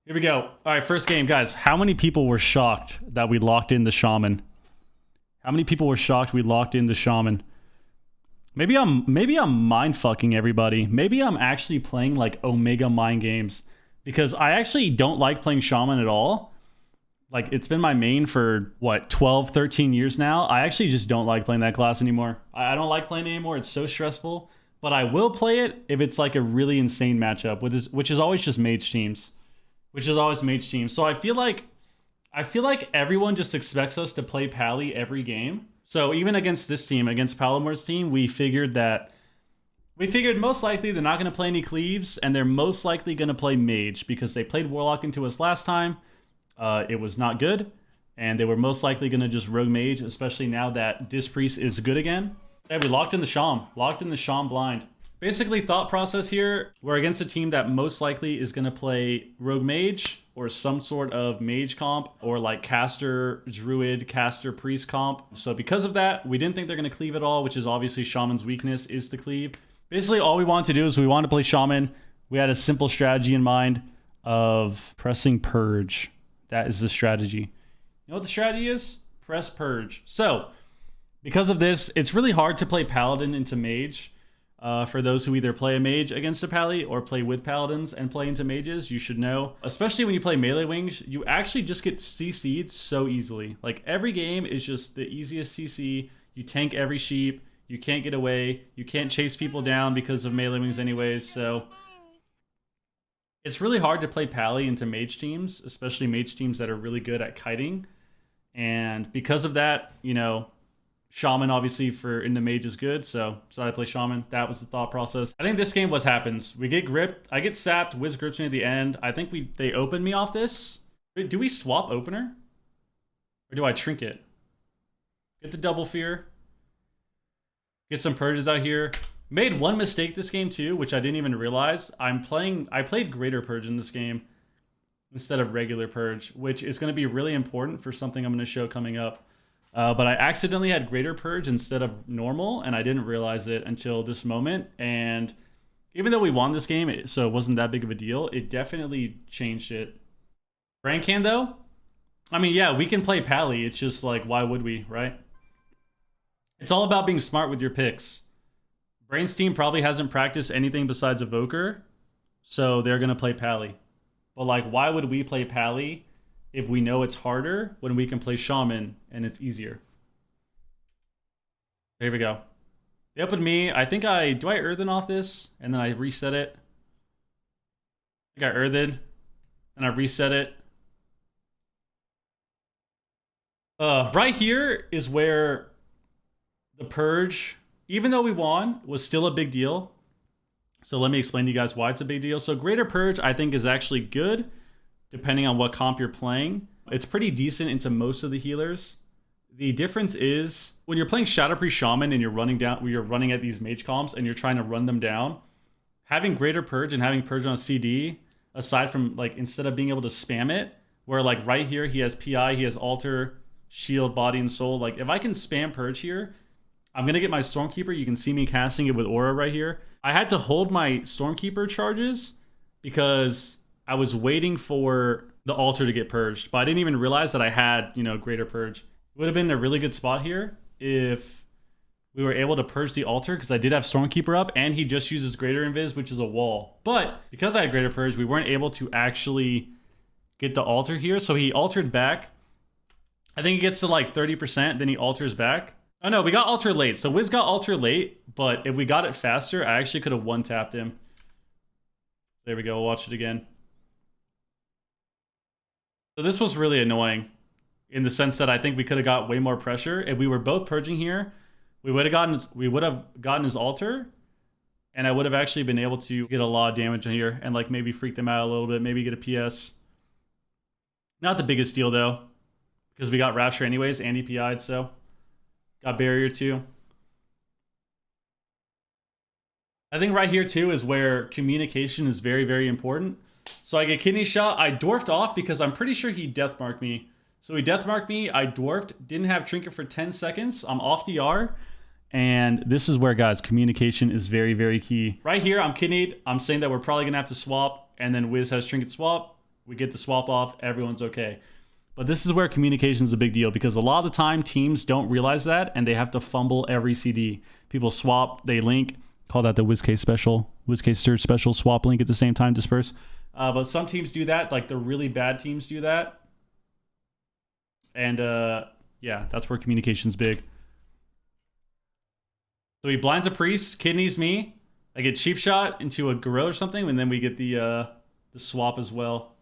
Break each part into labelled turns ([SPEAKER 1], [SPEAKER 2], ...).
[SPEAKER 1] Here we go. All right, first game, guys. How many people were shocked that we locked in the Shaman? How many people were shocked we locked in the Shaman? Maybe I'm mind fucking everybody. Maybe I'm actually playing like Omega mind games because I actually don't like playing Shaman at all. Like, it's been my main for what, 12, 13 years now. I actually just don't like playing that class anymore. I don't like playing it anymore. It's so stressful. But I will play it if it's like a really insane matchup, which is always just mage teams. So I feel like everyone just expects us to play Pally every game. So even against this team, against Palomar's team, we figured most likely they're not going to play any cleaves, and they're most likely going to play mage because they played Warlock into us last time. It was not good, and they were most likely going to just rogue mage, especially now that Disc Priest is good again. Hey, we locked in the Sham blind. Basically, thought process here, we're against a team that most likely is going to play rogue mage or some sort of mage comp or like caster druid, caster priest comp. So because of that, we didn't think they're going to cleave at all, which is obviously Shaman's weakness is to cleave. Basically, all we wanted to do is we wanted to play Shaman. We had a simple strategy in mind of pressing Purge. That is the strategy. You know what the strategy is? Press Purge. So because of this, it's really hard to play Paladin into mage. For those who either play a mage against a Pally or play with Paladins and play into mages, you should know. Especially when you play melee wings, you actually just get CC'd so easily. Like, every game is just the easiest CC. You tank every sheep. You can't get away. You can't chase people down because of melee wings anyways, so it's really hard to play Pally into mage teams, especially mage teams that are really good at kiting. And because of that, you know, Shaman obviously for in the mage is good, so I play Shaman. That was the thought process. I think this game what happens. We get gripped. I get sapped. Wiz grips me at the end. I think they open me off this. Wait, do we swap opener? Or do I trinket? Get the double fear. Get some purges out here. Made one mistake this game too, which I didn't even realize. I played Greater Purge in this game instead of regular Purge, which is going to be really important for something I'm going to show coming up. But I accidentally had Greater Purge instead of normal, and I didn't realize it until this moment. And even though we won this game, so it wasn't that big of a deal, it definitely changed it. Brain Can, though? I mean, yeah, we can play Pally. It's just like, why would we, right? It's all about being smart with your picks. Brain's team probably hasn't practiced anything besides Evoker, so they're going to play Pally. But, like, why would we play Pally if we know it's harder when we can play Shaman and it's easier? Here we go. They opened me. I think do I Earthen off this? And then I reset it. I think I Earthen. And I reset it. Right here is where the Purge, even though we won, was still a big deal. So let me explain to you guys why it's a big deal. So Greater Purge, I think, is actually good, depending on what comp you're playing. It's pretty decent into most of the healers. The difference is when you're playing Shadow Priest Shaman and you're running at these mage comps and you're trying to run them down, having Greater Purge and having Purge on a CD, aside from, like, instead of being able to spam it, where, like, right here he has PI, he has Altar, Shield, Body, and Soul. Like, if I can spam Purge here, I'm going to get my Stormkeeper. You can see me casting it with Aura right here. I had to hold my Stormkeeper charges because I was waiting for the Altar to get purged, but I didn't even realize that I had, you know, Greater Purge. It would have been a really good spot here if we were able to purge the Altar, because I did have Stormkeeper up, and he just uses Greater Invis, which is a wall. But because I had Greater Purge, we weren't able to actually get the Altar here, so he altered back. I think he gets to like 30%, then he alters back. Oh no, we got Altar late. So Wiz got Altar late, but if we got it faster, I actually could have one-tapped him. There we go, we'll watch it again. So this was really annoying in the sense that I think we could have got way more pressure. If we were both purging here, we would have gotten his Altar, and I would have actually been able to get a lot of damage in here and like maybe freak them out a little bit, maybe get a PS. Not the biggest deal though, because we got Rapture anyways and he PI'd, so got Barrier too. I think right here too is where communication is very, very important. So I get Kidney Shot. I dwarfed off because I'm pretty sure he deathmarked me. So he deathmarked me. I dwarfed. Didn't have Trinket for 10 seconds. I'm off DR. And this is where, guys, communication is very, very key. Right here, I'm kidneyed. I'm saying that we're probably going to have to swap. And then Wiz has Trinket swap. We get the swap off, everyone's okay. But this is where communication is a big deal, because a lot of the time teams don't realize that and they have to fumble every CD. People swap, they link, call that the WizCase special, WizCase Surge special, swap link at the same time, disperse. But some teams do that, like the really bad teams do that. And yeah, that's where communication's big. So he blinds a priest, kidneys me. I get cheap shot into a garrote or something, and then we get the swap as well.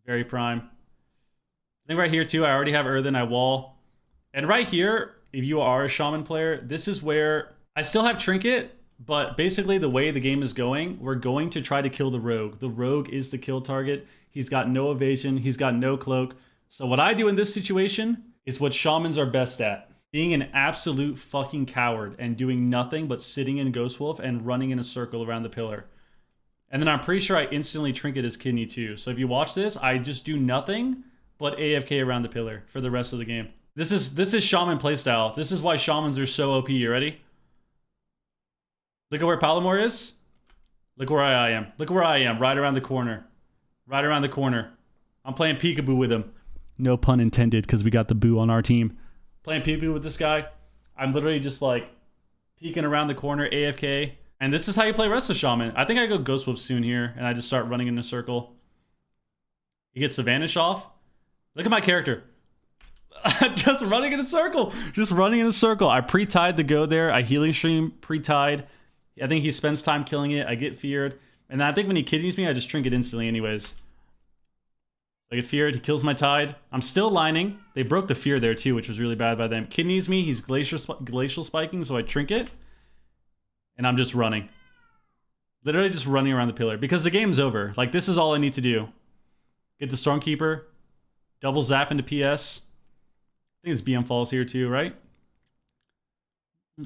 [SPEAKER 1] Very prime. I think right here too, I already have Earthen, I wall. And right here, if you are a Shaman player, this is where I still have Trinket, but basically the way the game is going, we're going to try to kill the Rogue. The Rogue is the kill target. He's got no evasion. He's got no cloak. So what I do in this situation is what Shamans are best at. Being an absolute fucking coward and doing nothing but sitting in Ghost Wolf and running in a circle around the pillar. And then I'm pretty sure I instantly Trinket his kidney too. So if you watch this, I just do nothing but AFK around the pillar for the rest of the game. This is Shaman playstyle. This is why Shamans are so OP. You ready? Look at where Palomar is. Look where I am. Look where I am. Right around the corner. Right around the corner. I'm playing peekaboo with him. No pun intended, because we got the boo on our team. Playing peekaboo with this guy. I'm literally just like peeking around the corner, AFK. And this is how you play rest of Shaman. I think I go Ghost Wolf soon here, and I just start running in a circle. He gets the Vanish off. Look at my character. Just running in a circle. Just running in a circle. I pre-tied the go there. I healing stream pre-tied. I think he spends time killing it. I get feared. And then I think when he kidneys me, I just Trinket instantly anyways. I get feared. He kills my tide. I'm still lining. They broke the fear there too, which was really bad by them. Kidneys me. He's glacial spiking, so I Trinket. And I'm just running. Literally just running around the pillar. Because the game's over. Like, this is all I need to do. Get the Stormkeeper. Double zap into PS. I think his BM falls here too, right?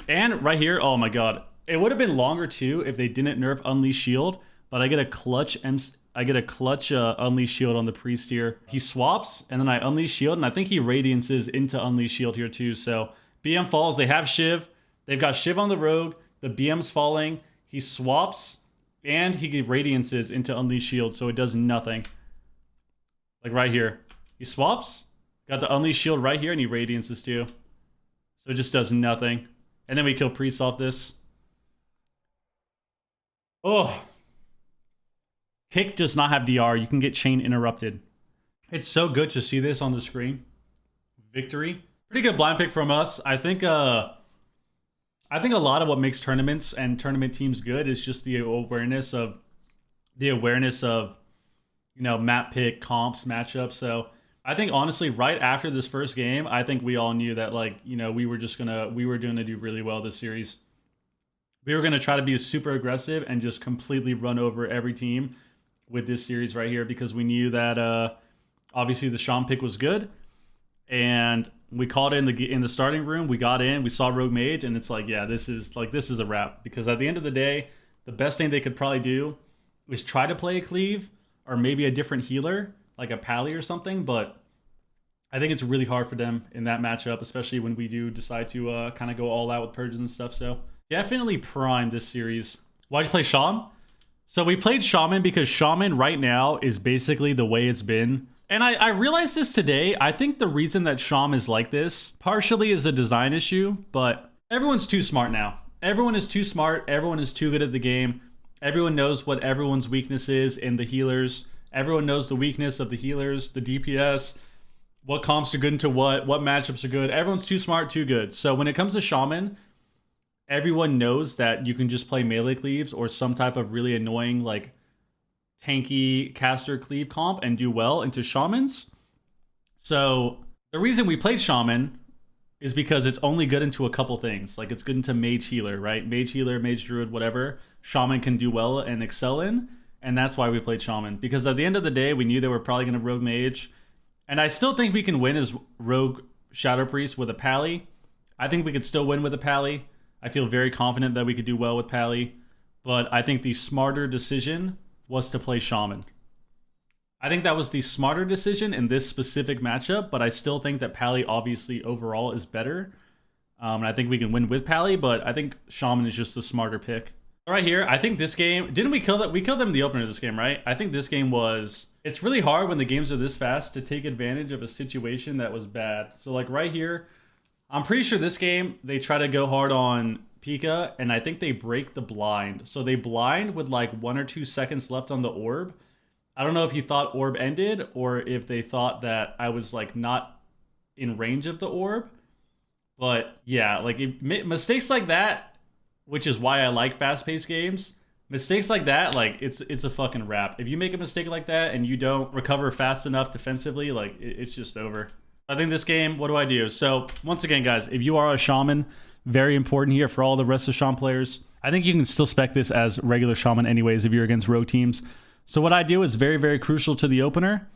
[SPEAKER 1] And right here, oh my god. It would have been longer too if they didn't nerf Unleash Shield. But I get a clutch Unleash Shield on the Priest here. He swaps, and then I Unleash Shield, and I think he Radiances into Unleash Shield here too. So BM falls. They have Shiv. They've got Shiv on the Rogue. The BM's falling. He swaps, and he Radiances into Unleash Shield, so it does nothing. Like right here. He swaps, got the Unleash Shield right here, and he Radiances too. So it just does nothing. And then we kill Priest off this. Oh. Kick does not have DR. You can get chain interrupted. It's so good to see this on the screen. Victory. Pretty good blind pick from us. I think a lot of what makes tournaments and tournament teams good is just the awareness of you know, map pick, comps, matchups. So I think honestly, right after this first game, I think we all knew that, like, you know, we were going to do really well this series. We were going to try to be super aggressive and just completely run over every team with this series right here, because we knew that obviously the Shaman pick was good, and we called it in the starting room. We got in, we saw Rogue Mage, and it's like, yeah, this is a wrap. Because at the end of the day, the best thing they could probably do is try to play a cleave or maybe a different healer like a Pally or something. But I think it's really hard for them in that matchup, especially when we do decide to kind of go all out with purges and stuff. So definitely prime this series. Why'd you play Shaman? So we played Shaman because Shaman right now is basically the way it's been. And I realized this today. I think the reason that Shaman is like this partially is a design issue, but everyone's too smart now. Everyone is too smart. Everyone is too good at the game. Everyone knows what everyone's weakness is in the healers. Everyone knows the weakness of the healers, the DPS, what comps are good into what matchups are good. Everyone's too smart, too good. So when it comes to Shaman, everyone knows that you can just play melee cleaves or some type of really annoying, like, tanky caster cleave comp and do well into Shamans. So the reason we played Shaman is because it's only good into a couple things. Like, it's good into Mage Healer, right? Mage Healer, Mage Druid, whatever. Shaman can do well and excel in. And that's why we played Shaman. Because at the end of the day, we knew they were probably going to Rogue Mage. And I still think we can win as Rogue Shadow Priest with a Pally. I think we could still win with a Pally. I feel very confident that we could do well with Pally. But I think the smarter decision was to play Shaman. I think that was the smarter decision in this specific matchup, but I still think that Pally obviously overall is better. And I think we can win with Pally, but I think Shaman is just the smarter pick. Right here, I think this game, didn't we kill that? We killed them in the opener of this game, right? I think this game was It's really hard when the games are this fast to take advantage of a situation that was bad. So like right here, I'm pretty sure this game, they try to go hard on Pika, and I think they break the blind. So they blind with like 1 or 2 seconds left on the orb. I don't know if he thought orb ended or if they thought that I was like not in range of the orb. But yeah, like mistakes like that, which is why I like fast-paced games, mistakes like that, like it's a fucking wrap. If you make a mistake like that and you don't recover fast enough defensively, like it's just over. I think this game, what do I do? So once again, guys, if you are a shaman, very important here for all the rest of shaman players. I think you can still spec this as regular shaman anyways if you're against rogue teams. So what I do is very, very crucial to the opener.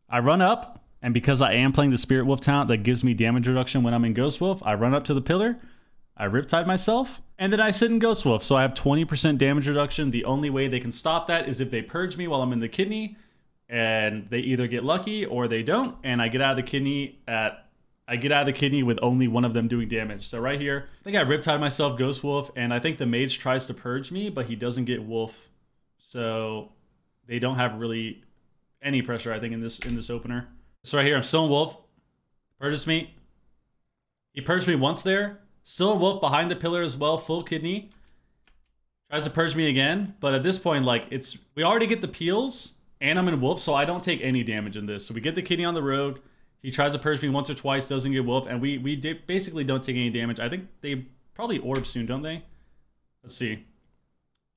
[SPEAKER 1] I run up, and because I am playing the Spirit Wolf talent that gives me damage reduction when I'm in Ghost Wolf, I run up to the pillar, I Riptide myself, and then I sit in Ghost Wolf. So I have 20% damage reduction. The only way they can stop that is if they purge me while I'm in the kidney, and they either get lucky or they don't, and I get out of the kidney with only one of them doing damage. So right here, I think I Riptide myself, Ghost Wolf, and I think the mage tries to purge me, but he doesn't get Wolf. So they don't have really any pressure, I think, in this opener. So right here, I'm still in Wolf. Purges me. He purged me once there. Still in Wolf behind the pillar as well, full kidney. Tries to purge me again, but at this point, like, we already get the peels, and I'm in Wolf, so I don't take any damage in this. So we get the kidney on the rogue. He tries to purge me once or twice, doesn't get Wolf, and we basically don't take any damage. I think they probably orb soon, don't they? Let's see.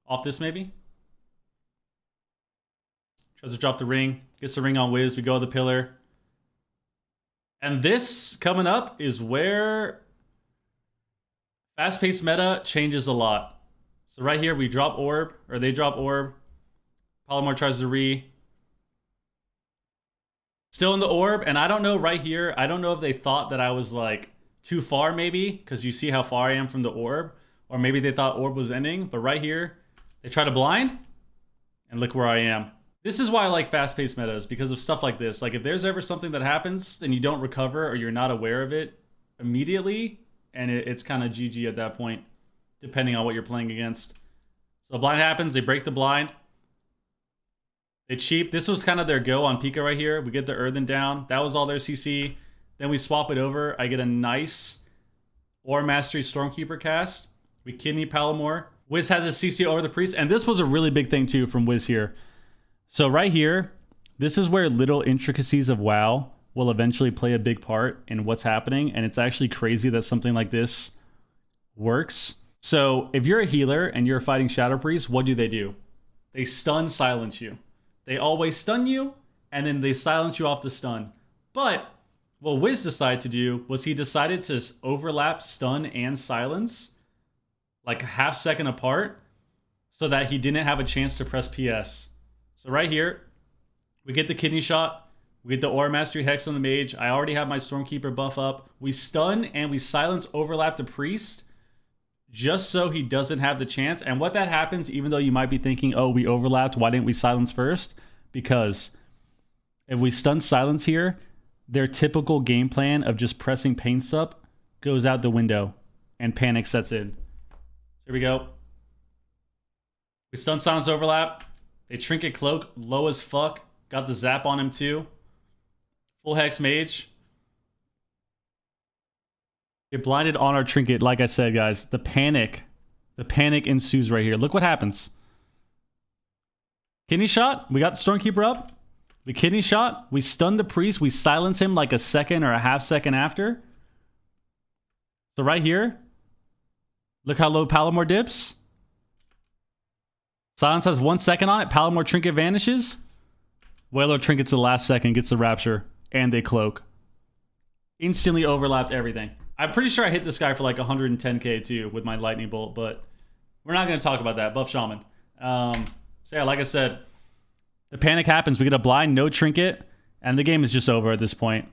[SPEAKER 1] Off this, maybe? Tries to drop the ring. Gets the ring on Wiz. We go to the pillar. And this, coming up, is where fast-paced meta changes a lot. So right here, we drop orb, or they drop orb. Palomar tries to re. Still in the orb, and I don't know right here, I don't know if they thought that I was like too far maybe, because you see how far I am from the orb, or maybe they thought orb was ending, but right here, they try to blind, and look where I am. This is why I like fast-paced metas, because of stuff like this. Like if there's ever something that happens and you don't recover or you're not aware of it immediately, and it's kind of GG at that point, depending on what you're playing against. So blind happens, they break the blind. They cheap. This was kind of their go on Pika right here. We get the Earthen down. That was all their CC. Then we swap it over. I get a nice Aura Mastery Stormkeeper cast. We kidney Palomar. Wiz has a CC over the Priest. And this was a really big thing too from Wiz here. So right here, this is where little intricacies of WoW will eventually play a big part in what's happening. And it's actually crazy that something like this works. So if you're a healer and you're fighting Shadow Priest, what do? They stun silence you. They always stun you, and then they silence you off the stun. But what Wiz decided to do was he decided to overlap stun and silence like a half second apart so that he didn't have a chance to press PS. So right here, we get the kidney shot. We get the Aura Mastery Hex on the mage. I already have my Stormkeeper buff up. We stun and we silence overlap the priest just so he doesn't have the chance. And what that happens, even though you might be thinking, oh, we overlapped, why didn't we silence first? Because if we stun silence here, their typical game plan of just pressing Pain Sup goes out the window and panic sets in. Here we go. We stun silence overlap. They Trinket Cloak, low as fuck. Got the zap on him too. Full Hex Mage. Get blinded on our Trinket, like I said, guys. The panic ensues right here. Look what happens. Kidney shot. We got the Stormkeeper up. We kidney shot. We stun the Priest. We silence him like a second or a half second after. So right here, look how low Palomar dips. Silence has 1 second on it. Palomar Trinket vanishes. Whaler Trinket's the last second, gets the Rapture, and they cloak. Instantly overlapped everything. I'm pretty sure I hit this guy for like 110k too with my lightning bolt, but we're not going to talk about that. Buff Shaman. So yeah, like I said, the panic happens. We get a blind, no Trinket, and the game is just over at this point.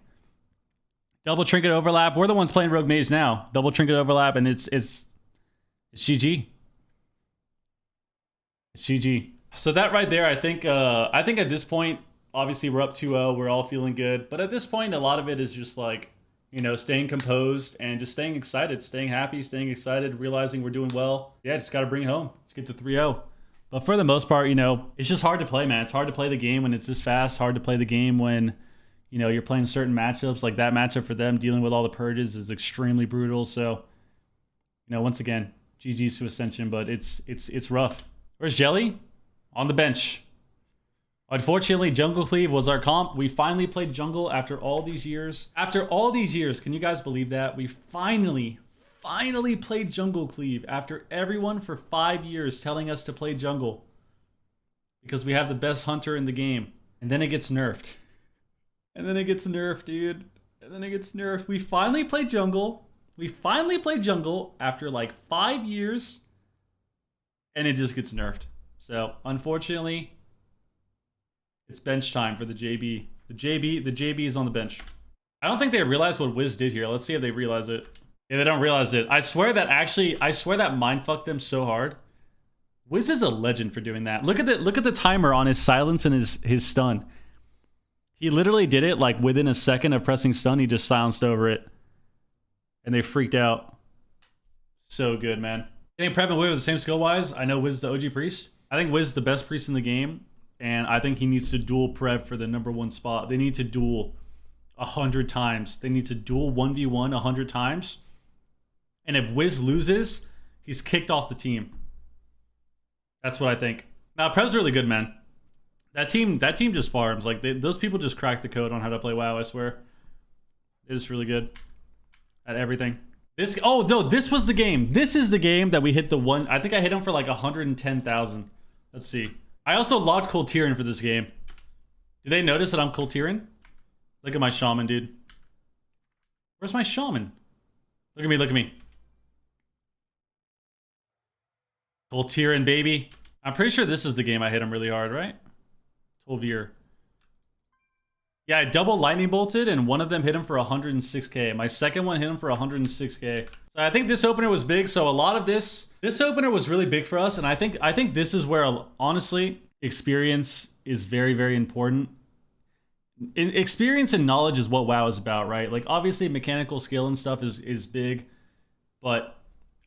[SPEAKER 1] Double Trinket overlap. We're the ones playing Rogue Mage now. Double Trinket overlap, and it's GG. It's GG. So that right there, I think at this point, obviously we're up 2-0. We're all feeling good, but at this point, a lot of it is just like, you know, staying composed and just staying excited, staying happy, staying excited, realizing we're doing well. Yeah, just got to bring it home. Let's get to 3-0. But for the most part, you know, it's just hard to play, man. It's hard to play the game when it's this fast. Hard to play the game when, you know, you're playing certain matchups. Like that matchup for them, dealing with all the purges is extremely brutal. So, you know, once again, GG's to Ascension, but it's rough. Where's Jelly? On the bench. Unfortunately, Jungle Cleave was our comp. We finally played jungle after all these years. After all these years, can you guys believe that? We finally played Jungle Cleave after everyone for 5 years telling us to play jungle. Because we have the best hunter in the game. And then it gets nerfed. And then it gets nerfed, dude. And then it gets nerfed. We finally played jungle. We finally played jungle after like 5 years. And it just gets nerfed. So, unfortunately, it's bench time for the JB. The JB is on the bench. I don't think they realize what Wiz did here. Let's see if they realize it. Yeah, they don't realize it. I swear that mindfucked them so hard. Wiz is a legend for doing that. Look at the timer on his silence and his stun. He literally did it like within a second of pressing stun. He just silenced over it. And they freaked out. So good, man. I think Prep and Wiz are the same skill-wise. I know Wiz is the OG priest. I think Wiz is the best priest in the game. And I think he needs to duel Prep for the #1 spot. They need to duel 100 times. They need to duel 1v1 100 times. And if Wiz loses, he's kicked off the team. That's what I think. Now, Prep's really good, man. That team just farms. Like, those people just cracked the code on how to play WoW, I swear. They're just really good at everything. Oh, no, this was the game. This is the game that we hit the one. I think I hit him for like 110,000. Let's see. I also logged Kultiran for this game. Did they notice that I'm Kultiran? Look at my shaman, dude. Where's my shaman? Look at me, look at me. Kultiran, baby. I'm pretty sure this is the game I hit him really hard, right? 12 year. Yeah, I double lightning bolted and one of them hit him for 106k. My second one hit him for 106k. So I think this opener was big. So a lot of this opener was really big for us. And I think this is where, honestly, experience is very, very important. Experience and knowledge is what WoW is about, right? Like, obviously, mechanical skill and stuff is big. But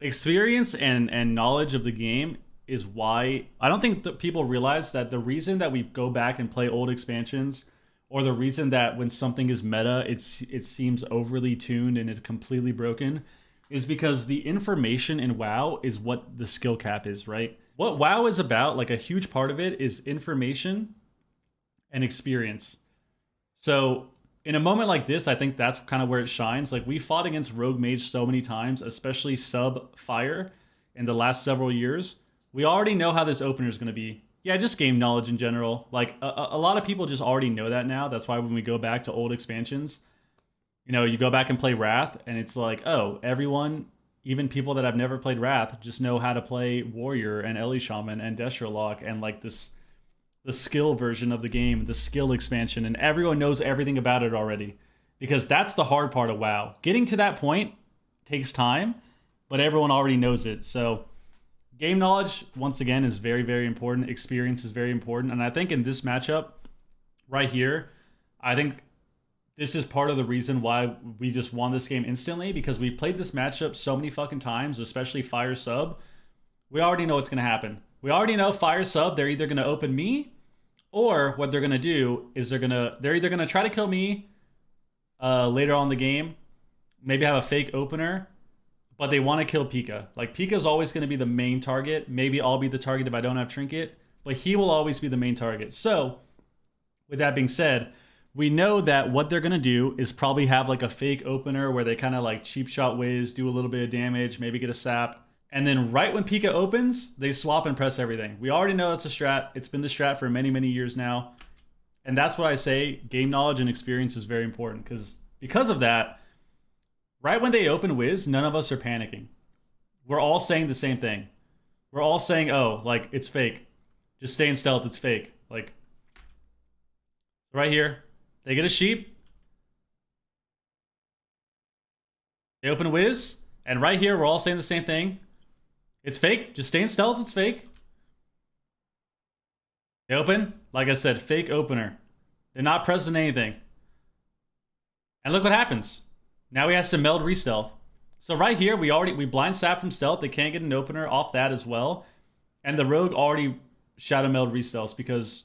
[SPEAKER 1] experience and knowledge of the game is why... I don't think that people realize that the reason that we go back and play old expansions, or the reason that when something is meta, it seems overly tuned and it's completely broken, is because the information in WoW is what the skill cap is, right? What WoW is about, like a huge part of it, is information and experience. So in a moment like this, I think that's kind of where it shines. Like, we fought against Rogue Mage so many times, especially sub Fire in the last several years. We already know how this opener is going to be. Yeah, just game knowledge in general. Like, a lot of people just already know that now. That's why when we go back to old expansions, you know, you go back and play Wrath, and it's like, oh, everyone, even people that have never played Wrath, just know how to play Warrior and Ellie Shaman and Destro Lock and like the skill version of the game, the skill expansion, and everyone knows everything about it already. Because that's the hard part of WoW. Getting to that point takes time, but everyone already knows it. So game knowledge, once again, is very, very important. Experience is very important. And I think in this matchup right here, I think this is part of the reason why we just won this game instantly, because we played this matchup so many fucking times, especially Fire Sub. We already know what's going to happen. We already know Fire Sub, they're either going to open me, or what they're going to do is they're either going to try to kill me later on in the game, maybe have a fake opener, but they want to kill Pika. Like, Pika's always going to be the main target. Maybe I'll be the target if I don't have Trinket, but he will always be the main target. So, with that being said, we know that what they're going to do is probably have like a fake opener where they kind of like cheap shot Wiz, do a little bit of damage, maybe get a sap. And then right when Pika opens, they swap and press everything. We already know that's a strat. It's been the strat for many, many years now. And that's why I say game knowledge and experience is very important. Because of that, right when they open Wiz, none of us are panicking. We're all saying the same thing. We're all saying, oh, like, it's fake. Just stay in stealth, it's fake. Like, right here, they get a sheep. They open Wiz. And right here, we're all saying the same thing. It's fake. Just stay in stealth, it's fake. They open. Like I said, fake opener. They're not pressing anything. And look what happens. Now he has to meld re-stealth. So right here, we blind sap from stealth. They can't get an opener off that as well. And the rogue already Shadow Meld restells because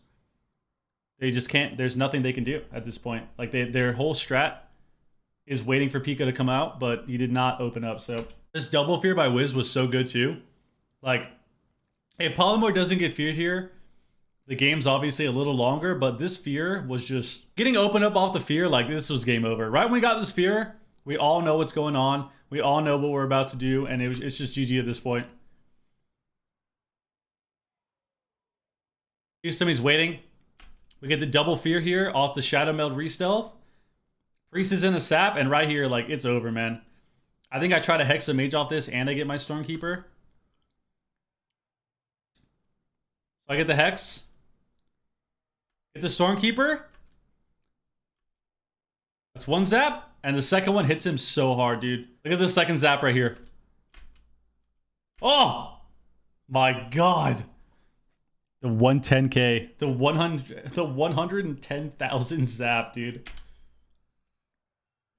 [SPEAKER 1] they just can't. There's nothing they can do at this point. Like their whole strat is waiting for Pika to come out, but he did not open up. So this double fear by Wiz was so good too. Like, if Polymorph doesn't get feared here, the game's obviously a little longer, but this fear was just getting open up off the fear. Like, this was game over. Right when we got this fear, we all know what's going on. We all know what we're about to do, and it's just GG at this point. Houston's waiting. We get the double fear here off the Shadow Meld re-stealth. Priest is in a sap, and right here, like, it's over, man. I think I try to Hex a Mage off this, and I get my Stormkeeper. So I get the Hex. Get the Stormkeeper. That's one zap, and the second one hits him so hard, dude. Look at the second zap right here. Oh! My God. The 110k. The 110,000 zap, dude.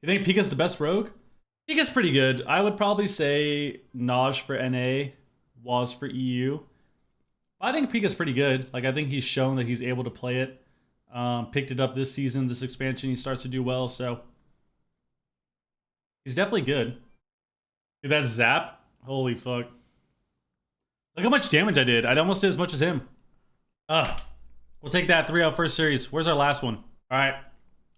[SPEAKER 1] You think Pika's the best rogue? Pika's pretty good. I would probably say Naj for NA, Waz for EU. I think Pika's pretty good. Like, I think he's shown that he's able to play it. Picked it up this season, this expansion. He starts to do well, so he's definitely good. Dude, that zap. Holy fuck. Look how much damage I did. I almost did as much as him. We'll take that 3 out first series. Where's our last one? All right,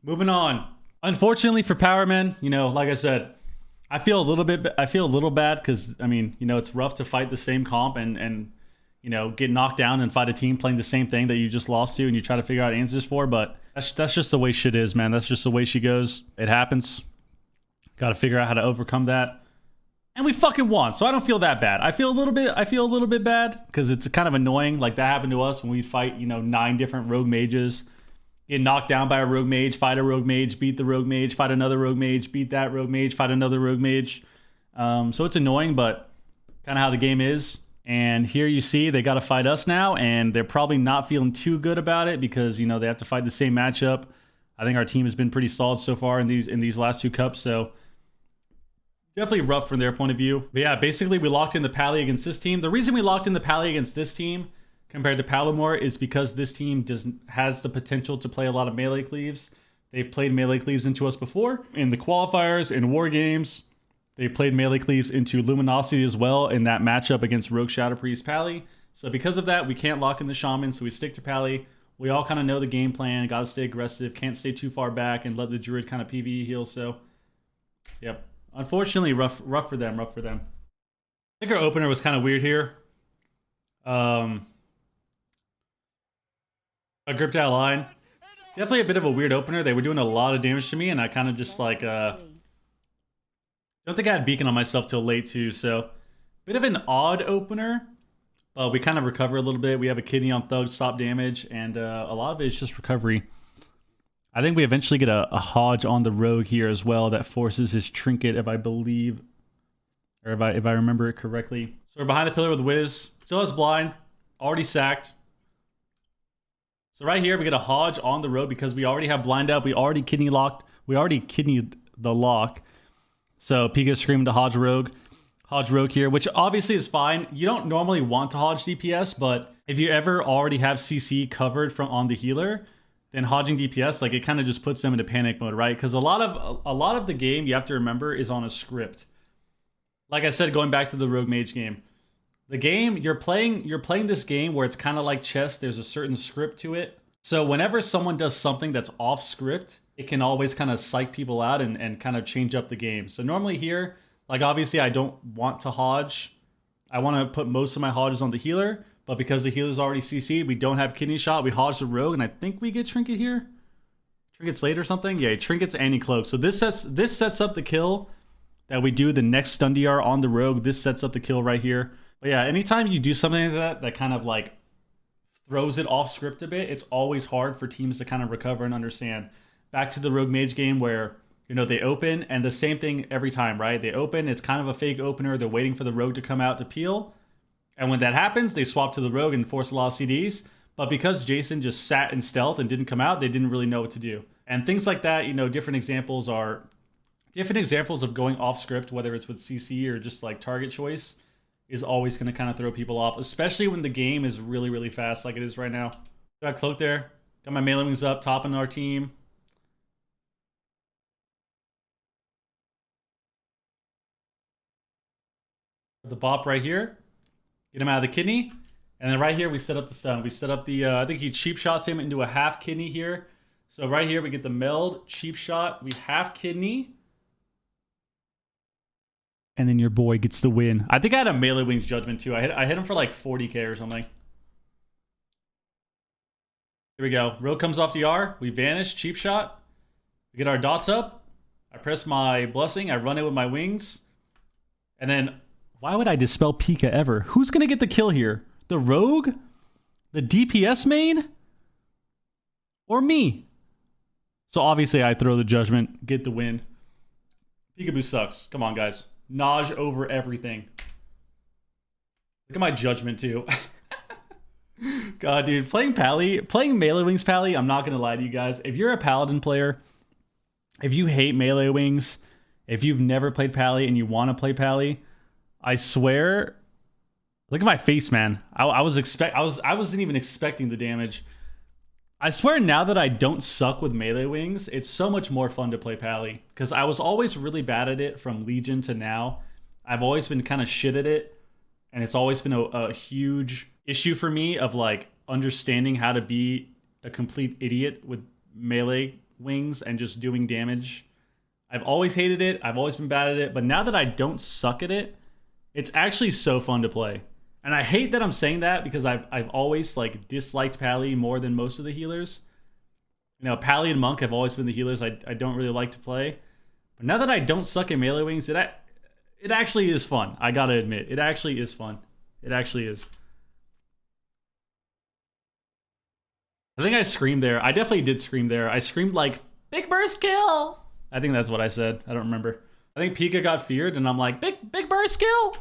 [SPEAKER 1] moving on. Unfortunately for Powerman, you know, like I said, I feel a little bad because, I mean, you know, it's rough to fight the same comp and you know, get knocked down and fight a team playing the same thing that you just lost to and you try to figure out answers for, but that's just the way shit is, man. That's just the way she goes. It happens. Got to figure out how to overcome that. And we fucking won, so I don't feel that bad. I feel a little bit bad because it's kind of annoying. Like, that happened to us when we fight, you know, 9 different rogue mages. Get knocked down by a rogue mage, fight a rogue mage, beat the rogue mage, fight another rogue mage, beat that rogue mage, fight another rogue mage. So it's annoying, but kind of how the game is. And here you see they got to fight us now, and they're probably not feeling too good about it because, you know, they have to fight the same matchup. I think our team has been pretty solid so far in these last 2 cups, so definitely rough from their point of view. But yeah, basically we locked in the Pally against this team. The reason we locked in the Pally against this team compared to Palomar is because this team has the potential to play a lot of melee cleaves. They've played melee cleaves into us before in the qualifiers, in war games. They played melee cleaves into Luminosity as well in that matchup against Rogue Shadow Priest Pally. So because of that, we can't lock in the Shaman, so we stick to Pally. We all kind of know the game plan. Got to stay aggressive. Can't stay too far back and let the Druid kind of PvE heal. So, yep. Unfortunately, rough for them. I think our opener was kind of weird here. I gripped out line. Definitely a bit of a weird opener. They were doing a lot of damage to me, and I kind of just like... don't think I had beacon on myself till late too, so bit of an odd opener, but we kind of recover a little bit. We have a kidney on Thug, stop damage, and a lot of it is just recovery. I think we eventually get a Hodge on the rogue here as well that forces his trinket, if I believe, or if I remember it correctly. So we're behind the pillar with Wiz, still has blind, already sacked. So right here we get a Hodge on the rogue because we already have blind up, we already kidney locked, we already kidneyed the lock. So Pika's screaming to Hodge Rogue here, which obviously is fine. You don't normally want to Hodge DPS, but if you ever already have CC covered from on the healer, then Hodging DPS, like, it kind of just puts them into panic mode, right? Because a lot of the game, you have to remember, is on a script. Like I said, going back to the Rogue Mage game, the game you're playing this game where it's kind of like chess. There's a certain script to it. So whenever someone does something that's off script, it can always kind of psych people out and kind of change up the game. So normally here, like, obviously I don't want to Hodge. I want to put most of my Hodges on the healer, but because the healer's already CC'd, we don't have kidney shot, we Hodge the rogue, and I think we get Trinket here. Trinket's late or something? Yeah, Trinket's anti-cloak. So this sets up the kill that we do the next stun DR on the rogue. This sets up the kill right here. But yeah, anytime you do something like that kind of like throws it off script a bit, it's always hard for teams to kind of recover and understand. Back to the Rogue Mage game where, you know, they open, and the same thing every time, right? They open, it's kind of a fake opener. They're waiting for the rogue to come out to peel. And when that happens, they swap to the rogue and force a lot of CDs. But because Jason just sat in stealth and didn't come out, they didn't really know what to do. And things like that, you know, different examples of going off script, whether it's with CC or just like target choice. is always going to kind of throw people off, especially when the game is really, really fast like it is right now. Got cloak there. Got my melee wings up, topping our team. The bop right here. Get him out of the kidney. And then right here, we set up the stun. We set up the, I think he cheap shots him into a half kidney here. So right here, we get the meld, cheap shot. We half kidney. And then your boy gets the win. I think I had a melee wings judgment too. I hit him for like 40k or something. Here we go. Rogue comes off the R. We vanish, cheap shot. We get our dots up. I press my blessing. I run it with my wings. And then, why would I dispel Pika ever? Who's going to get the kill here? The Rogue? The DPS main? Or me? So obviously I throw the judgment, get the win. Peekaboo sucks. Come on, guys. Naj over everything. Look at my judgment, too. God, dude. Playing Melee Wings Pally, I'm not going to lie to you guys. If you're a Paladin player, if you hate Melee Wings, if you've never played Pally and you want to play Pally, I swear... Look at my face, man. I wasn't even expecting the damage. I swear now that I don't suck with melee wings, it's so much more fun to play Pally. Because I was always really bad at it from Legion to now. I've always been kind of shit at it. And it's always been a huge issue for me of like understanding how to be a complete idiot with melee wings and just doing damage. I've always hated it. I've always been bad at it. But now that I don't suck at it, it's actually so fun to play. And I hate that I'm saying that because I've always like disliked Pally more than most of the healers. You know, Pally and Monk have always been the healers I don't really like to play. But now that I don't suck in melee wings, it actually is fun. I gotta admit, it actually is fun. It actually is. I think I screamed there. I definitely did scream there. I screamed like, big burst kill! I think that's what I said. I don't remember. I think Pika got feared and I'm like, big burst kill!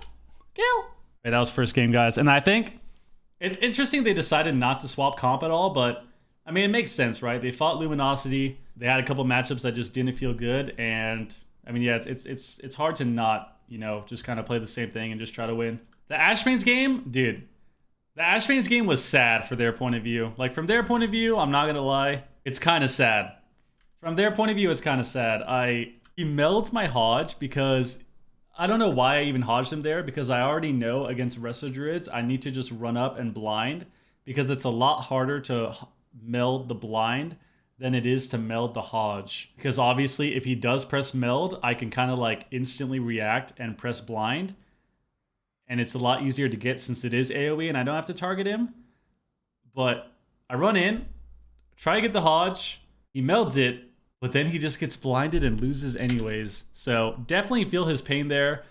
[SPEAKER 1] Kill! Right, that was first game, guys. And I think it's interesting they decided not to swap comp at all, but I mean, it makes sense, right? They fought Luminosity. They had a couple matchups that just didn't feel good. And I mean, yeah, it's hard to not, you know, just kind of play the same thing and just try to win. The Ashmane's game, dude, the Ashmane's game was sad for their point of view. Like from their point of view, I'm not going to lie, it's kind of sad. From their point of view, it's kind of sad. He melds my Hodge because I don't know why I even Hodged him there, because I already know against Resto Druids, I need to just run up and blind, because it's a lot harder to meld the blind than it is to meld the Hodge. Because obviously, if he does press meld, I can kind of like instantly react and press blind. And it's a lot easier to get since it is AoE and I don't have to target him. But I run in, try to get the Hodge, he melds it, but then he just gets blinded and loses anyways. So definitely feel his pain there.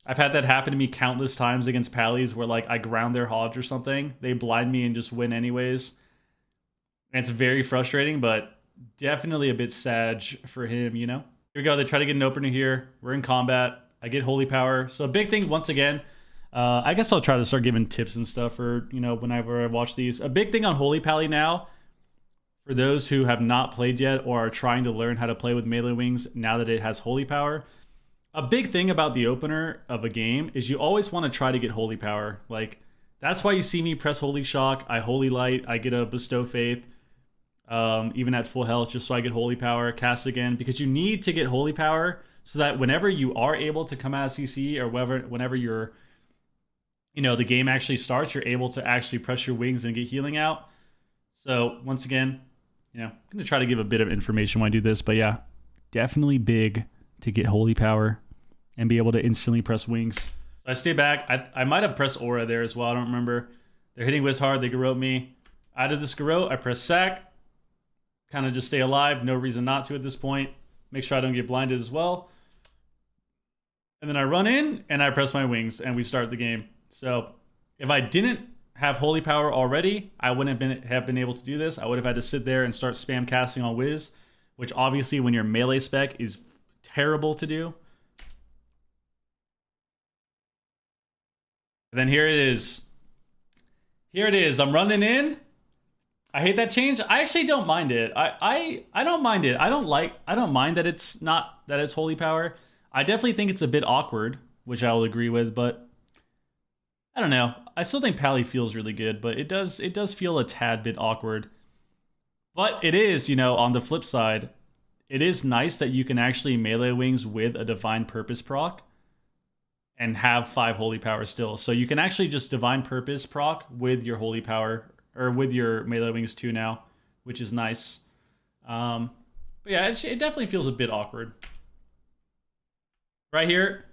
[SPEAKER 1] I've had that happen to me countless times against Pallies where like I ground their Hodge or something. They blind me and just win anyways. And it's very frustrating, but definitely a bit sad for him, you know? Here we go. They try to get an opener here. We're in combat. I get Holy Power. So a big thing, once again, I guess I'll try to start giving tips and stuff for, you know, whenever I watch these. A big thing on Holy Pally now, for those who have not played yet or are trying to learn how to play with melee wings now that it has Holy Power, a big thing about the opener of a game is you always want to try to get Holy Power. Like, that's why you see me press Holy Shock, I Holy Light, I get a Bestow Faith, even at full health, just so I get Holy Power, cast again, because you need to get Holy Power so that whenever you are able to come out of CC or whenever you're, you know, the game actually starts, you're able to actually press your wings and get healing out. So, once again, you know, I'm going to try to give a bit of information when I do this, but yeah, definitely big to get Holy Power and be able to instantly press wings. So I stay back. I might have pressed Aura there as well. I don't remember. They're hitting Wiz hard. They garrote me. Out of this garrote, I press Sack. Kind of just stay alive. No reason not to at this point. Make sure I don't get blinded as well. And then I run in and I press my wings and we start the game. So if I didn't have Holy Power already, I wouldn't have been able to do this. I would have had to sit there and start spam casting on Wiz, which obviously when you're melee spec is terrible to do. And then here it is. Here it is. I'm running in. I hate that change. I actually don't mind it. I don't mind it. I don't mind that it's Holy Power. I definitely think it's a bit awkward, which I will agree with, but I don't know. I still think Pally feels really good, but it does feel a tad bit awkward. But it is, you know, on the flip side, it is nice that you can actually melee wings with a Divine Purpose proc and have 5 Holy Power still. So you can actually just Divine Purpose proc with your Holy Power, or with your melee wings too now, which is nice. But yeah, it definitely feels a bit awkward. Right here,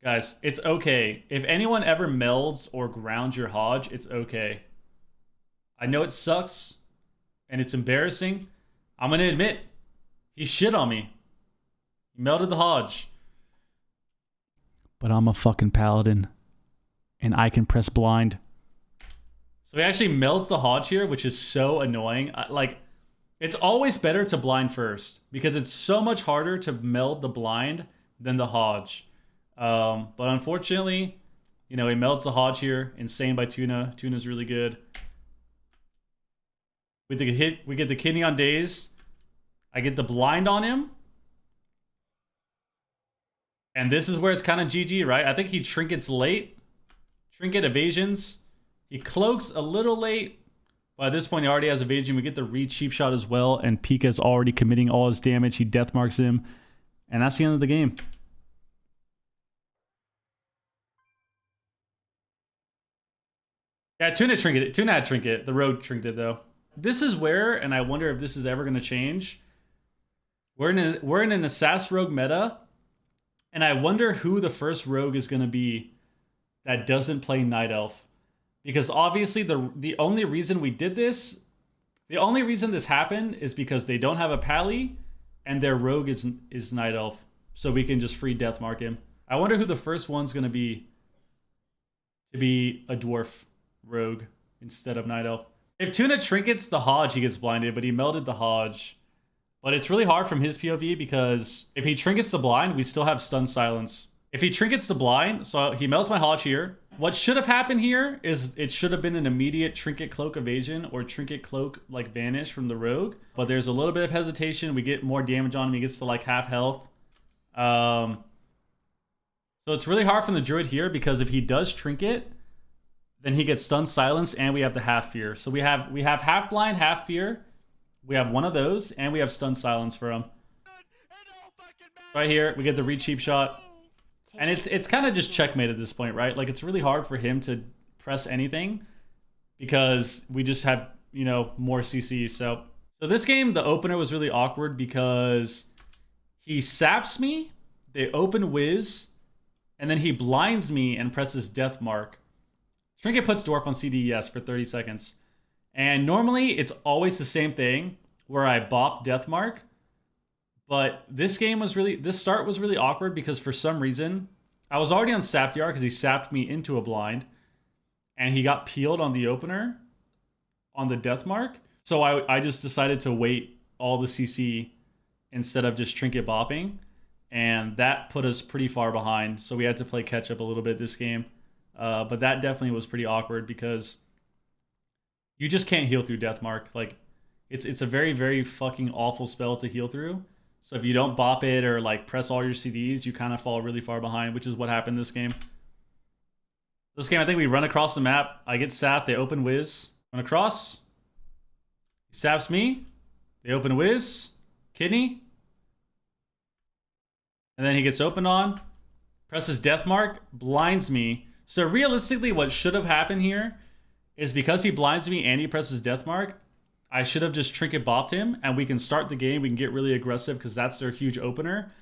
[SPEAKER 1] guys, it's okay. If anyone ever melds or grounds your Hodge, it's okay. I know it sucks and it's embarrassing. I'm going to admit, he shit on me. He melded the Hodge. But I'm a fucking paladin and I can press blind. So he actually melds the Hodge here, which is so annoying. Like, it's always better to blind first because it's so much harder to meld the blind than the Hodge. But unfortunately, you know, he melds the Hodge here. Insane by Tuna. Tuna's really good. We get the kidney on Daze. I get the blind on him. And this is where it's kind of GG, right? I think he trinkets late. Trinket evasions. He cloaks a little late. But at this point, he already has evasion. We get the re-cheap shot as well. And Pika's already committing all his damage. He death marks him. And that's the end of the game. Yeah, Tuna trinket. Tuna had trinket. The rogue trinket, though. This is where, and I wonder if this is ever going to change. We're in an Assass rogue meta. And I wonder who the first rogue is going to be that doesn't play Night Elf. Because obviously the only reason we did this, the only reason this happened is because they don't have a Pally and their rogue is Night Elf. So we can just free death mark him. I wonder who the first one's going to be a dwarf rogue instead of Night Elf. If Tuna trinkets the Hodge, he gets blinded, but he melded the Hodge. But it's really hard from his POV because if he trinkets the blind, we still have stun silence. If he trinkets the blind, so he melts my Hodge here. What should have happened here is it should have been an immediate trinket cloak evasion or trinket cloak like vanish from the rogue. But there's a little bit of hesitation. We get more damage on him. He gets to like half health. So it's really hard from the druid here because if he does trinket, then he gets stun silence and we have the half fear. So we have half blind, half fear. We have one of those, and we have stun silence for him. Right here, we get the re-cheap shot. And it's kind of just checkmate at this point, right? Like, it's really hard for him to press anything because we just have, you know, more CC. So this game, the opener was really awkward because he saps me, they open whiz, and then he blinds me and presses death mark. Trinket puts dwarf on CDES for 30 seconds. And normally, it's always the same thing where I bop death mark. But this start was really awkward because for some reason, I was already on Sapdiar because he sapped me into a blind. And he got peeled on the opener on the death mark. So I just decided to wait all the CC instead of just trinket bopping. And that put us pretty far behind. So we had to play catch up a little bit this game. But that definitely was pretty awkward because you just can't heal through Deathmark. Like, it's a very, very fucking awful spell to heal through. So if you don't bop it or like press all your CDs, you kind of fall really far behind, which is what happened this game. This game, I think we run across the map. I get sapped. They open whiz. Run across. He saps me. They open whiz. Kidney. And then he gets opened on. Presses Deathmark. Blinds me. So realistically, what should have happened here is because he blinds me and he presses Deathmark, I should have just trinket bopped him and we can start the game. We can get really aggressive because that's their huge opener.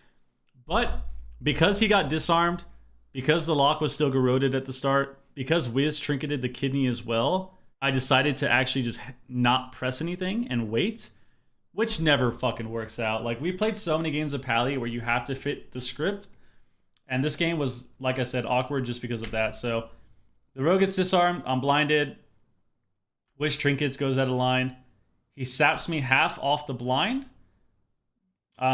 [SPEAKER 1] But because he got disarmed, because the lock was still corroded at the start, because Wiz trinketed the kidney as well, I decided to actually just not press anything and wait, which never fucking works out. Like, we played so many games of Pally where you have to fit the script. And this game was, like I said, awkward just because of that. So the rogue gets disarmed. I'm blinded. Wish trinkets goes out of line. He saps me half off the blind.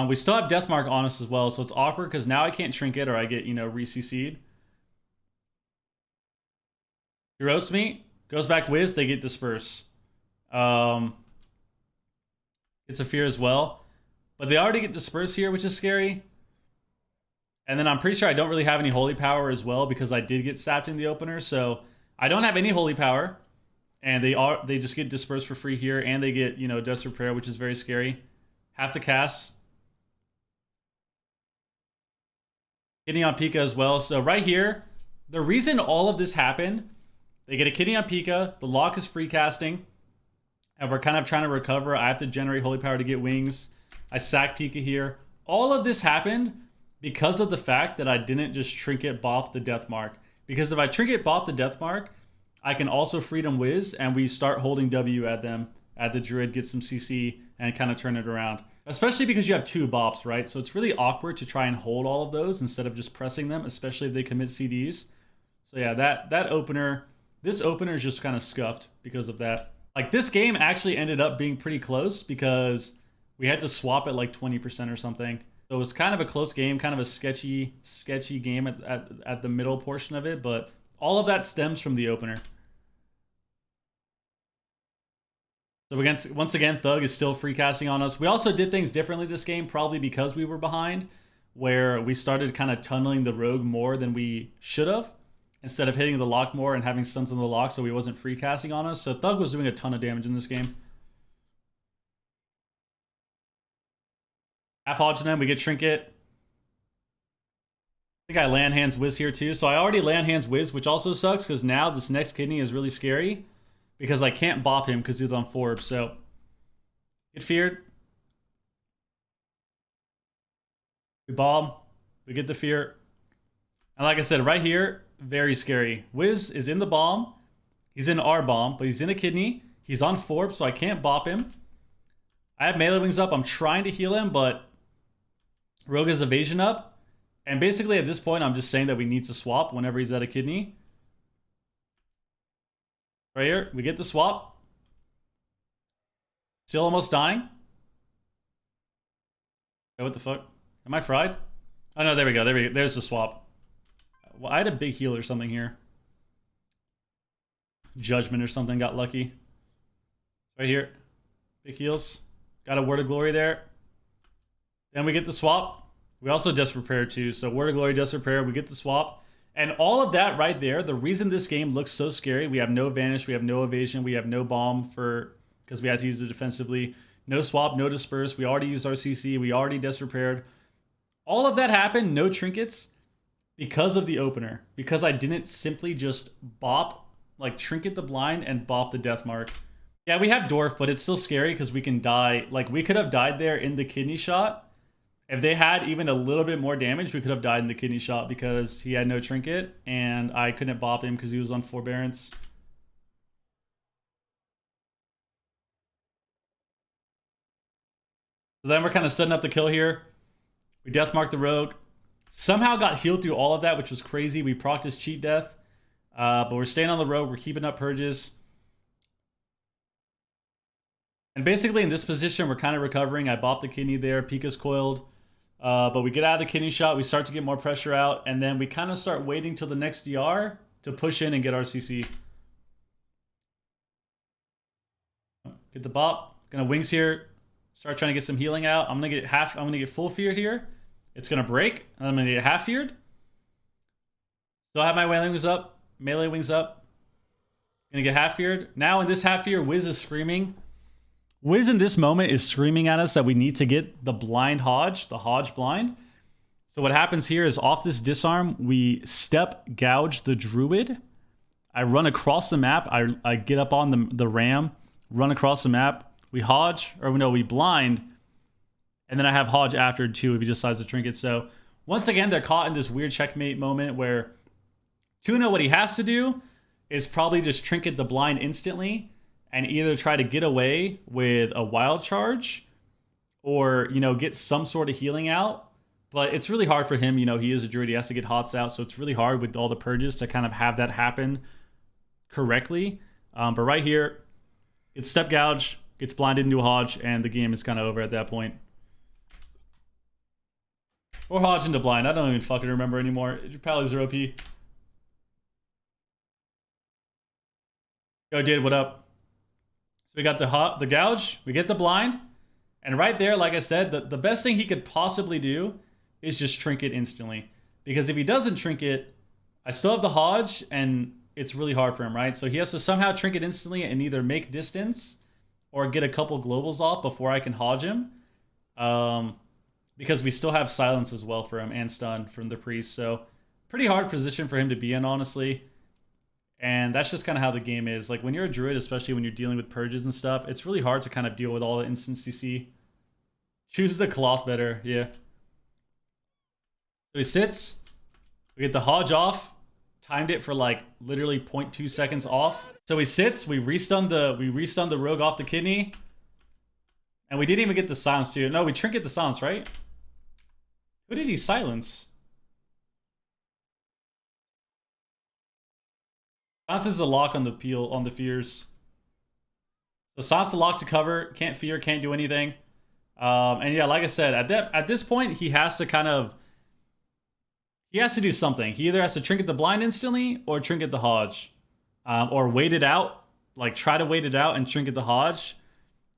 [SPEAKER 1] We still have Deathmark on us as well, so it's awkward because now I can't trinket or I get, you know, re-CC'd. He roasts me. Goes back Wiz. They get disperse. It's a fear as well. But they already get dispersed here, which is scary. And then I'm pretty sure I don't really have any holy power as well because I did get sapped in the opener. So I don't have any holy power, and they just get dispersed for free here, and they get, you know, Desperate Prayer, which is very scary. Have to cast. Kidney on Pika as well. So right here, the reason all of this happened, they get a Kidney on Pika, the lock is free casting, and we're kind of trying to recover. I have to generate holy power to get wings. I sack Pika here. All of this happened because of the fact that I didn't just Trinket Bop the Death Mark. Because if I Trinket Bop the Death Mark, I can also Freedom Whiz, and we start holding W at them, at the Druid, get some CC, and kind of turn it around. Especially because you have 2 bops, right? So it's really awkward to try and hold all of those instead of just pressing them, especially if they commit CDs. So yeah, that opener, this opener is just kind of scuffed because of that. Like, this game actually ended up being pretty close because we had to swap at like 20% or something. So it was kind of a close game, kind of a sketchy game at the middle portion of it, but all of that stems from the opener. So once again, Thug is still free casting on us. We also did things differently this game, probably because we were behind, where we started kind of tunneling the rogue more than we should have, instead of hitting the lock more and having stunts on the lock, so he wasn't free casting on us. So Thug was doing a ton of damage in this game. Half Hodge them, we get Trinket. I think I land hands Wiz here too. So I already land hands Wiz, which also sucks because now this next kidney is really scary because I can't bop him because he's on Forbes. So get feared. We bomb. We get the fear. And like I said, right here, very scary. Wiz is in the bomb. He's in our bomb, but he's in a kidney. He's on Forbes, so I can't bop him. I have melee wings up. I'm trying to heal him, but Rogue has evasion up. And basically at this point, I'm just saying that we need to swap whenever he's at a kidney. Right here, we get the swap. Still almost dying. Oh, what the fuck? Am I fried? Oh no, there we go. There we go. There's the swap. Well, I had a big heal or something here. Judgment or something, got lucky. Right here. Big heals. Got a Word of Glory there. Then we get the swap. We also Desperate Prayer too. So Word of Glory, Desperate Prayer, we get the swap. And all of that right there, the reason this game looks so scary, we have no Vanish, we have no Evasion, we have no Bomb because we had to use it defensively. No swap, no disperse. We already used our CC. We already Desperate Prayed. All of that happened, no trinkets, because of the opener. Because I didn't simply just bop, like trinket the blind and bop the death mark. Yeah, we have Dwarf, but it's still scary because we can die. Like, we could have died there in the kidney shot. If they had even a little bit more damage, we could have died in the kidney shot because he had no trinket and I couldn't bop him because he was on Forbearance. So then we're kind of setting up the kill here. We deathmarked the rogue. Somehow got healed through all of that, which was crazy. We procced his cheat death. But we're staying on the rogue. We're keeping up purges. And basically in this position, we're kind of recovering. I bopped the kidney there. Pika's coiled. But we get out of the kidney shot. We start to get more pressure out. And then we kind of start waiting till the next DR to push in and get our CC. Get the bop. Gonna wings here. Start trying to get some healing out. I'm gonna get full feared here. It's gonna break. And I'm gonna get half feared. Still have my melee wings up. Melee wings up. Gonna get half feared. Now in this half fear, Wiz is screaming. Wiz in this moment is screaming at us that we need to get the blind Hodge, the Hodge blind. So what happens here is off this disarm, we step gouge the Druid. I run across the map. I get up on the ram, run across the map. We Hodge, or no, we blind. And then I have Hodge after too if he decides to trinket. So once again, they're caught in this weird checkmate moment where Tuna, what he has to do is probably just trinket the blind instantly and either try to get away with a wild charge or, you know, get some sort of healing out. But it's really hard for him. You know, he is a druid. He has to get hots out. So it's really hard with all the purges to kind of have that happen correctly. But right here, it's step gouge, gets blinded into a Hodge, and the game is kind of over at that point. Or Hodge into blind. I don't even fucking remember anymore. Pallies are OP. Yo, dude, what up? So we got the gouge, we get the blind, and right there, like I said, the best thing he could possibly do is just trinket instantly. Because if he doesn't trinket, I still have the Hodge, and it's really hard for him, right? So he has to somehow trinket instantly and either make distance or get a couple globals off before I can Hodge him. Because we still have silence as well for him and stun from the priest. So pretty hard position for him to be in, honestly. And that's just kind of how the game is. Like when you're a druid, especially when you're dealing with purges and stuff, it's really hard to kind of deal with all the instant CC. Choose the cloth better, yeah. So he sits. We get the Hodge off. Timed it for like literally 0.2 seconds off. So he sits. We restun the rogue off the kidney. And we didn't even get the silence too. No, we trinket the silence, right? Who did he silence? Silence is the lock on the peel, on the fears. So silence the lock to cover. Can't fear, can't do anything. And yeah, like I said, at this point, he has to kind of... He has to do something. He either has to trinket the blind instantly or trinket the Hodge. Or wait it out. Like try to wait it out and trinket the Hodge.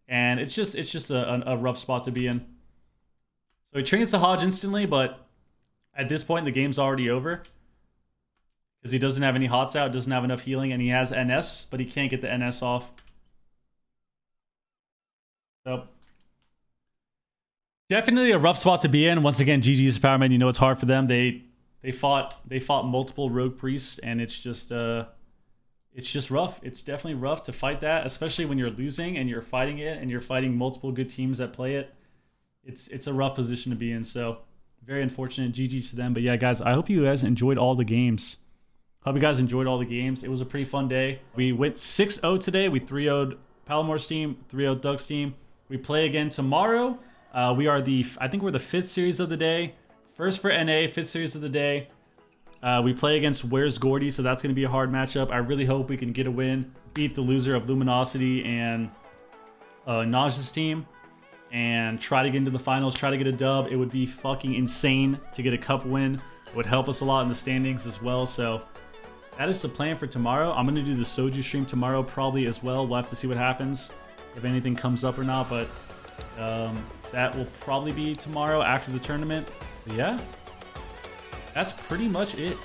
[SPEAKER 1] And it's just a rough spot to be in. So he trinkets the Hodge instantly, but at this point the game's already over. Because he doesn't have any hots out, doesn't have enough healing, and he has NS, but he can't get the NS off. So definitely a rough spot to be in. Once again, GG's Powerman, you know it's hard for them. They fought multiple rogue priests, and it's just rough. It's definitely rough to fight that, especially when you're losing and you're fighting it and you're fighting multiple good teams that play it. It's a rough position to be in, so very unfortunate. GG's to them. But yeah, guys, I hope you guys enjoyed all the games. Hope you guys enjoyed all the games. It was a pretty fun day. We went 6-0 today. We 3-0'd Palomore's team, 3-0'd Doug's team. We play again tomorrow. We are I think we're the 5th series of the day. First for NA, 5th series of the day. We play against Where's Gordy, so that's going to be a hard matchup. I really hope we can get a win, beat the loser of Luminosity and Naj's team, and try to get into the finals, try to get a dub. It would be fucking insane to get a cup win. It would help us a lot in the standings as well, so that is the plan for tomorrow. I'm going to do the Soju stream tomorrow probably as well. We'll have to see what happens, if anything comes up or not, but that will probably be tomorrow after the tournament. But yeah, that's pretty much it.